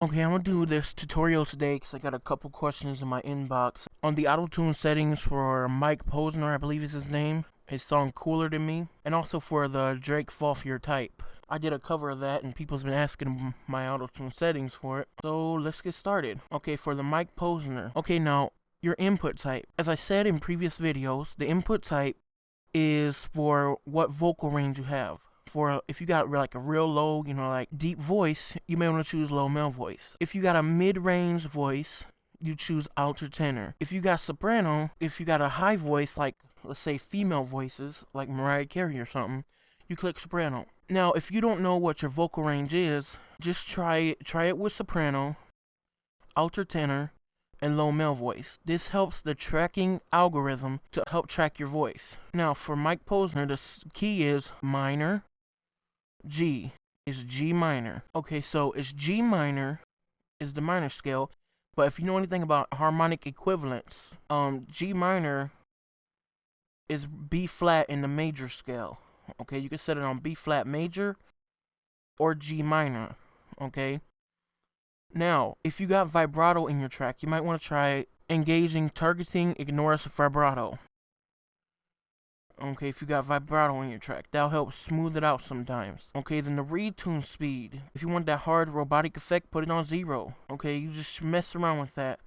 Okay, I'm gonna do this tutorial today because I got a couple questions in my inbox on the auto-tune settings for Mike Posner, I believe is his name, his song Cooler Than Me, and also for the Drake Fall For Your Type. I did a cover of that and people's been asking my auto-tune settings for it, so let's get started. Okay, for the Mike Posner. Okay, now, your input type. As I said in previous videos, the input type is for what vocal range you have. For if you got like a real low, like deep voice, you may want to choose low male voice. If you got a mid-range voice, you choose alto tenor. If you got soprano, if you got a high voice, like let's say female voices, like Mariah Carey or something, you click soprano. Now, if you don't know what your vocal range is, just try it with soprano, alto tenor, and low male voice. This helps the tracking algorithm to help track your voice. Now, for Mike Posner, the key is minor, G is G minor. Okay, so it's G minor is the minor scale, but if you know anything about harmonic equivalence, G minor is B flat in the major scale. Okay, you can set it on B flat major or G minor. Okay. Now, if you got vibrato in your track, you might want to try engaging targeting ignores vibrato. Okay, if you got vibrato in your track, that'll help smooth it out sometimes. Okay, then the retune speed. If you want that hard robotic effect, put it on 0. Okay, you just mess around with that.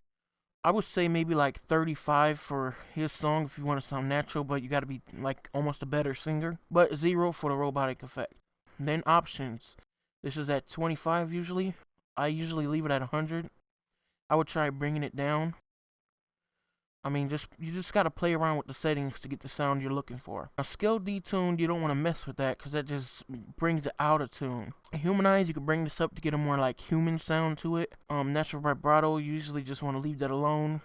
I would say maybe like 35 for his song if you want to sound natural, but you gotta be like almost a better singer. But 0 for the robotic effect. Then options. This is at 25 usually. I usually leave it at 100. I would try bringing it down. I mean, you just gotta play around with the settings to get the sound you're looking for. A scale detuned, you don't want to mess with that because that just brings it out of tune. Humanize, you can bring this up to get a more like human sound to it. Natural vibrato, you usually just want to leave that alone.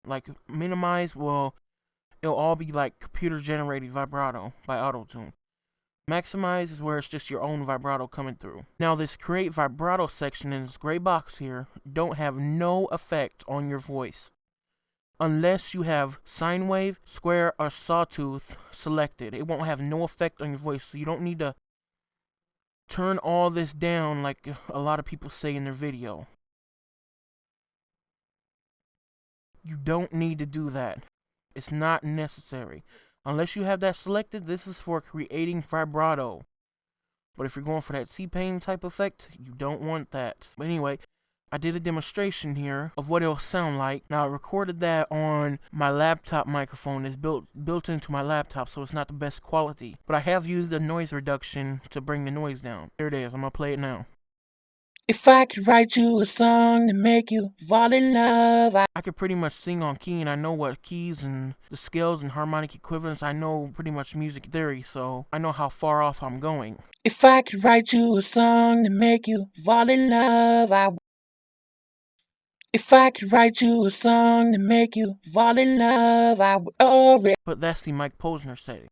Like minimize, well, it'll all be like computer generated vibrato by auto-tune. Maximize is where it's just your own vibrato coming through. Now this create vibrato section in this gray box here don't have no effect on your voice unless you have sine wave, square, or sawtooth selected. It won't have no effect on your voice, so you don't need to turn all this down like a lot of people say in their video. You don't need to do that. It's not necessary. Unless you have that selected, this is for creating vibrato. But if you're going for that T-Pain type effect, you don't want that. But anyway, I did a demonstration here of what it'll sound like. Now I recorded that on my laptop microphone. It's built into my laptop, so it's not the best quality. But I have used a noise reduction to bring the noise down. There it is. I'm gonna play it now. If I could write you a song to make you fall in love, I could pretty much sing on key, and I know what keys and the scales and harmonic equivalence. I know pretty much music theory, so I know how far off I'm going. If I could write you a song to make you fall in love, if I could write you a song to make you fall in love, I would already. But that's the Mike Posner setting.